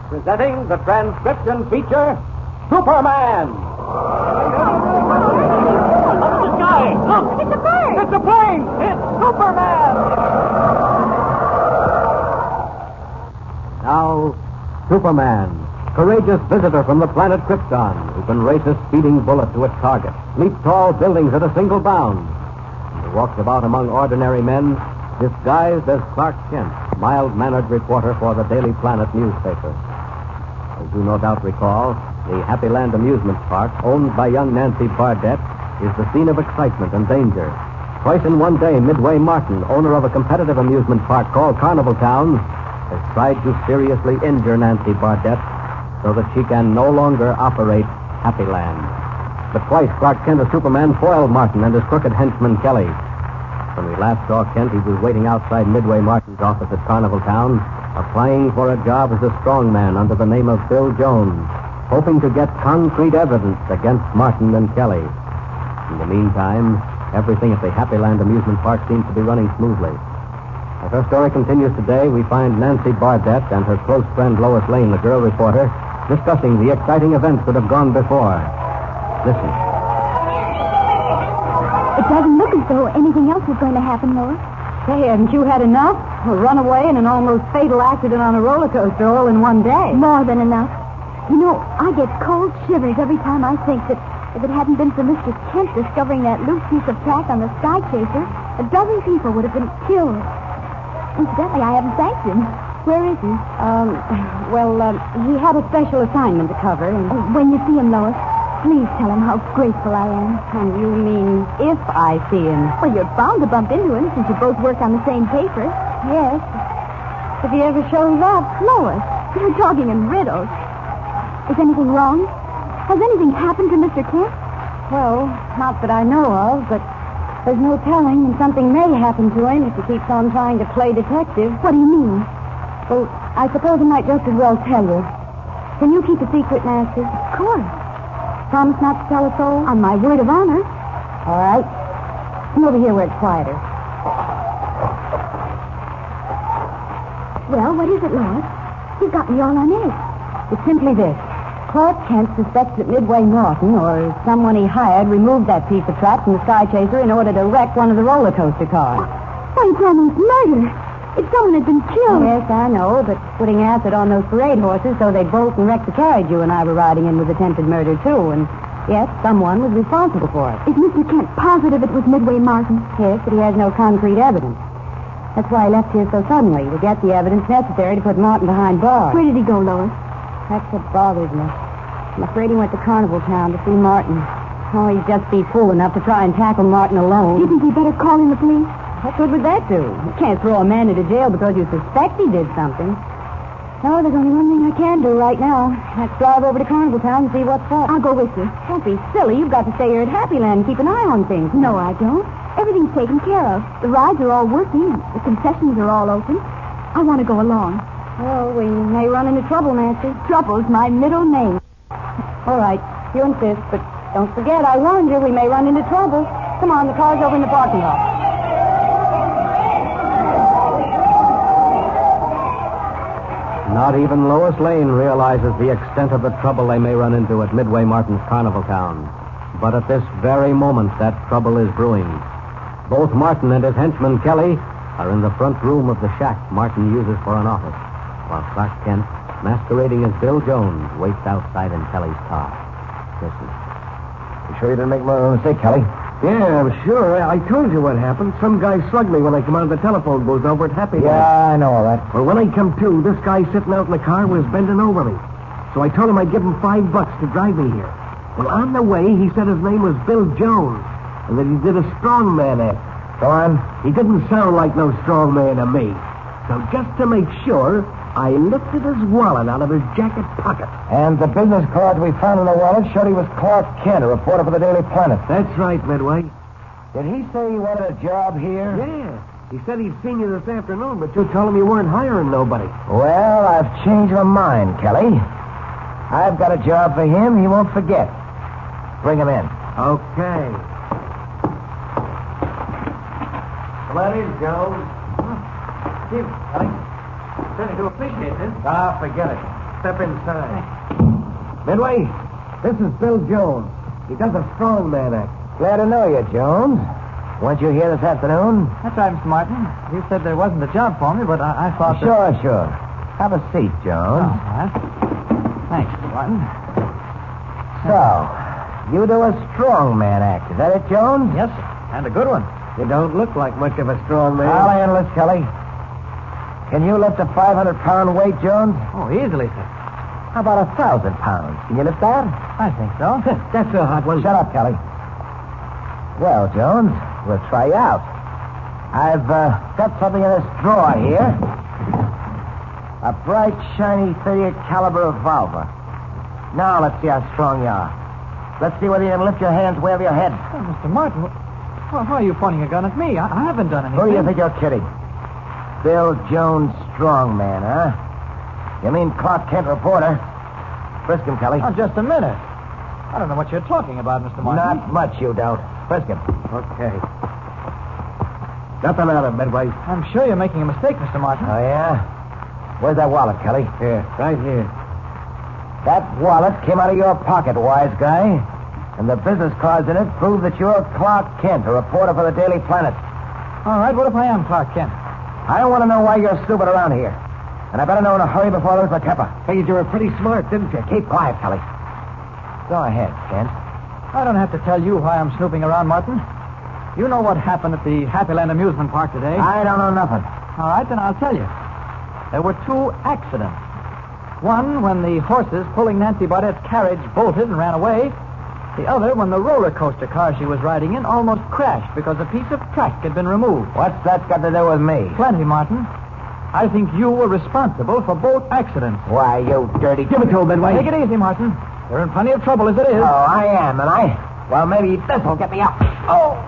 presenting the transcription feature, Superman. Up in the sky! Look! It's a bird! It's a plane! It's Superman! Now, Superman, courageous visitor from the planet Krypton, who can race a speeding bullet to its target, leap tall buildings at a single bound, and who walks about among ordinary men, disguised as Clark Kent, mild-mannered reporter for the Daily Planet newspaper. As you no doubt recall, the Happyland Amusement Park, owned by young Nancy Bardette, is the scene of excitement and danger. Twice in one day, Midway Martin, owner of a competitive amusement park called Carnival Town, has tried to seriously injure Nancy Bardette so that she can no longer operate Happyland. But twice, Clark Kent as Superman foiled Martin and his crooked henchman, Kelly. When we last saw Kent, he was waiting outside Midway Martin's office at Carnival Town, applying for a job as a strongman under the name of Bill Jones, hoping to get concrete evidence against Martin and Kelly. In the meantime, everything at the Happyland Amusement Park seems to be running smoothly. As our story continues today, we find Nancy Bardette and her close friend Lois Lane, the girl reporter, discussing the exciting events that have gone before. Listen. It doesn't look as though anything else is going to happen, Lois. Hey, haven't you had enough? A runaway and an almost fatal accident on a roller coaster all in one day. More than enough. You know, I get cold shivers every time I think that if it hadn't been for Mr. Kent discovering that loose piece of track on the Sky Chaser, a dozen people would have been killed. Incidentally, I haven't thanked him. Where is he? He had a special assignment to cover. And... When you see him, Lois, please tell him how grateful I am. And you mean if I see him? Well, you're bound to bump into him since you both work on the same paper. Yes. If he ever shows up. Lois, you're talking in riddles. Is anything wrong? Has anything happened to Mr. Kent? Well, not that I know of, but there's no telling, and something may happen to him if he keeps on trying to play detective. What do you mean? Well, I suppose I might just as well tell you. Can you keep a secret, Nancy? Of course. Promise not to tell a soul? On my word of honor. All right. Come over here where it's quieter. Well, what is it, Lois? You've got me all on edge. It's simply this. Clark Kent suspects that Midway Norton, or someone he hired, removed that piece of track from the Sky Chaser in order to wreck one of the roller coaster cars. Why, it's almost murder. If someone had been killed... Yes, I know, but putting acid on those parade horses so they'd bolt and wreck the carriage you and I were riding in was attempted murder, too, and yes, someone was responsible for it. Is Mr. Kent positive it was Midway Martin? Yes, but he has no concrete evidence. That's why he left here so suddenly, to get the evidence necessary to put Martin behind bars. Where did he go, Lois? That's what bothers me. I'm afraid he went to Carnival Town to see Martin. Oh, he'd just be fool enough to try and tackle Martin alone. Do you think we better call in the police? What good would that do? You can't throw a man into jail because you suspect he did something. No, there's only one thing I can do right now. Let's drive over to Carnival Town and see what's what. I'll go with you. Don't be silly. You've got to stay here at Happyland and keep an eye on things. No, I don't. Everything's taken care of. The rides are all working. The concessions are all open. I want to go along. Well, we may run into trouble, Nancy. Trouble's my middle name. All right, you insist, but don't forget, I warned you we may run into trouble. Come on, the car's over in the parking lot. Not even Lois Lane realizes the extent of the trouble they may run into at Midway Martin's Carnival Town. But at this very moment, that trouble is brewing. Both Martin and his henchman, Kelly, are in the front room of the shack Martin uses for an office, while Clark Kent, masquerading as Bill Jones, waits outside in Kelly's car. Listen. You sure you didn't make more of a mistake, Kelly? Yeah, I'm sure. I told you what happened. Some guy slugged me when I come out of the telephone booth over at Happyland. Yeah, I know all that. Well, when I come to, this guy sitting out in the car was bending over me. So I told him I'd give him $5 to drive me here. Well, on the way, he said his name was Bill Jones, and that he did a strongman act. Go on. He didn't sound like no strongman to me. So just to make sure, I lifted his wallet out of his jacket pocket. And the business card we found in the wallet showed he was Clark Kent, a reporter for the Daily Planet. That's right, Midway. Did he say he wanted a job here? Yeah. He said he'd seen you this afternoon, but you told him you weren't hiring nobody. Well, I've changed my mind, Kelly. I've got a job for him he won't forget. Bring him in. Okay. Come on in, Jones. Jim, Kelly. Certainly do appreciate this. Ah, forget it. Step inside. Midway, this is Bill Jones. He does a strongman act. Glad to know you, Jones. Weren't you here this afternoon? That's right, Mr. Martin. You said there wasn't a job for me, but I thought Sure. Have a seat, Jones. all right. Thanks, Mr. Martin. So, you do a strongman act. Is that it, Jones? Yes, sir. And a good one. You don't look like much of a strong man. I'll handle this, Kelly. Can you lift a 500-pound weight, Jones? Oh, easily, sir. How about 1,000 pounds? Can you lift that? I think so. That's a hot one. Shut up, Kelly. Well, Jones, we'll try you out. I've got something in this drawer here. A bright, shiny .38 caliber revolver. Now let's see how strong you are. Let's see whether you can lift your hands way over your head. Oh, Mr. Martin, why are you pointing a gun at me? I haven't done anything. Who do you think you're kidding? Bill Jones, strongman, huh? You mean Clark Kent, reporter? Frisk him, Kelly. Oh, just a minute. I don't know what you're talking about, Mr. Martin. Not much, you don't. Frisk him. Okay. Nothing out of Midway. I'm sure you're making a mistake, Mr. Martin. Oh, yeah? Where's that wallet, Kelly? Here, right here. That wallet came out of your pocket, wise guy. And the business cards in it prove that you're Clark Kent, a reporter for the Daily Planet. All right, what if I am Clark Kent? I want to know why you're snooping around here. And I better know in a hurry before there's a kepper. Figured you were pretty smart, didn't you? Keep quiet, Kelly. Go ahead, Kent. I don't have to tell you why I'm snooping around, Martin. You know what happened at the Happyland Amusement Park today. I don't know nothing. All right, then I'll tell you. There were two accidents. One, when the horses pulling Nancy Bardette's carriage bolted and ran away. The other, when the roller coaster car she was riding in almost crashed because a piece of track had been removed. What's that got to do with me? Plenty, Martin. I think you were responsible for both accidents. Why, you dirty... Give it to him, Midway. Take it easy, Martin. You're in plenty of trouble as it is. Oh, I am, and I... Well, maybe this'll get me out. Oh!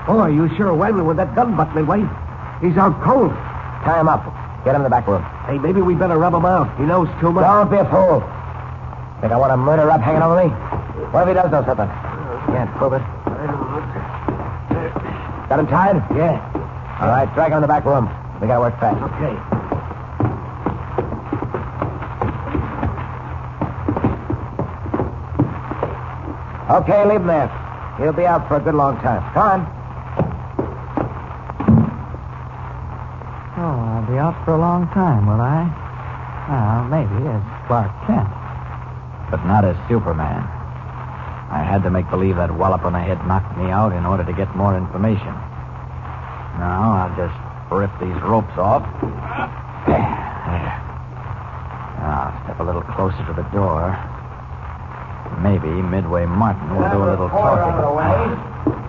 Boy, you sure went with that gun butt, Midway. He's out cold. Tie him up. Get him in the back room. Hey, maybe we better rub him out. He knows too much. Don't be a fool. Think I want a murder rap hanging over me? What if he does know something? Can't prove it. Got him tied? Yeah. All right, drag him in the back room. We gotta work fast. Okay. Okay, leave him there. He'll be out for a good long time. Come on. Oh, I'll be out for a long time, will I? Well, maybe as Clark Kent. But not as Superman. I had to make believe that wallop on the head knocked me out in order to get more information. Now, I'll just rip these ropes off. There. Now, I'll step a little closer to the door. Maybe Midway Martin will do a little talking.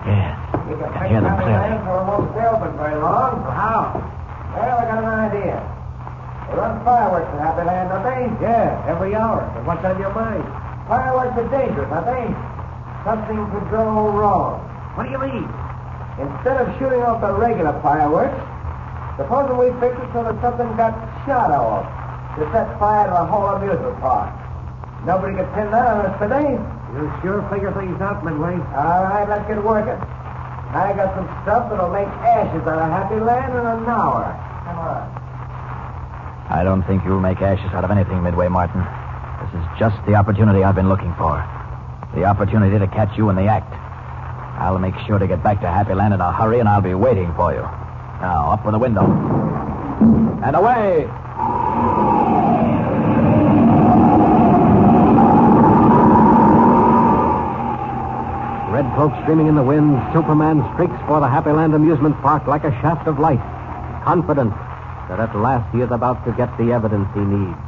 Yes, I can hear them clearly. won't stay open very long. How? Well, I got an idea. They run fireworks at Happyland, don't they? Yeah, every hour. But what's on your mind? Fireworks are dangerous, aren't they? Something could go wrong. What do you mean? Instead of shooting off the regular fireworks, supposing we fix it so that something got shot off to set fire to the whole amusement park. Nobody could pin that on us today. You sure figure things out, Midway. All right, let's get working. I got some stuff that'll make ashes out of Happyland in an hour. Come on. I don't think you'll make ashes out of anything, Midway Martin. This is just the opportunity I've been looking for. The opportunity to catch you in the act. I'll make sure to get back to Happyland in a hurry, and I'll be waiting for you. Now, up with the window. And away! Red cloak streaming in the wind, Superman streaks for the Happyland Amusement Park like a shaft of light, confident that at last he is about to get the evidence he needs.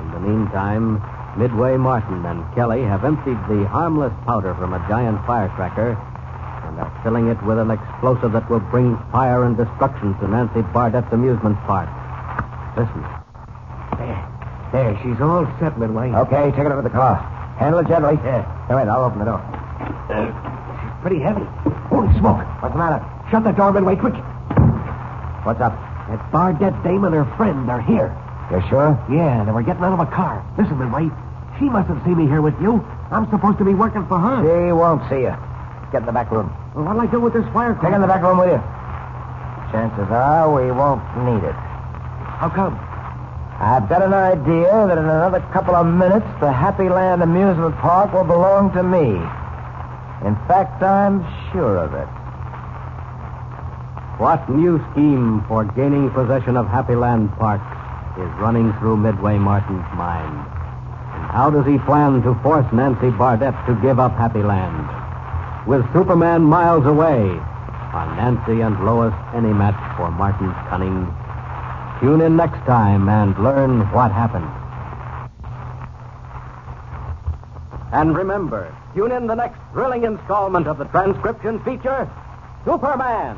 In the meantime, Midway Martin and Kelly have emptied the harmless powder from a giant firecracker and are filling it with an explosive that will bring fire and destruction to Nancy Bardette's amusement park. Listen. There, she's all set, Midway. Okay, take it over to the car. Handle it gently. Yeah. All right, I'll open the door. She's pretty heavy. Holy smoke. What's the matter? Shut the door, Midway, quick. What's up? That Bardette dame and her friend, they're here. You're sure? Yeah, they were getting out of a car. Listen, Midway, she mustn't see me here with you. I'm supposed to be working for her. She won't see you. Get in the back room. Well, what'll I do with this fire Take it in the back room with you. Chances are we won't need it. How come? I've got an idea that in another couple of minutes, the Happyland Amusement Park will belong to me. In fact, I'm sure of it. What new scheme for gaining possession of Happyland Park is running through Midway Martin's mind? And how does he plan to force Nancy Bardette to give up Happyland? With Superman miles away, are Nancy and Lois any match for Martin's cunning? Tune in next time and learn what happened. And remember, tune in the next thrilling installment of the transcription feature, Superman.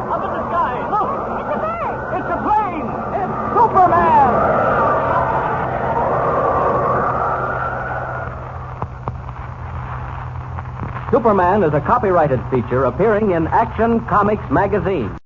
Up in the sky, look! It's a bird! It's a plane! It's Superman! Superman is a copyrighted feature appearing in Action Comics magazine.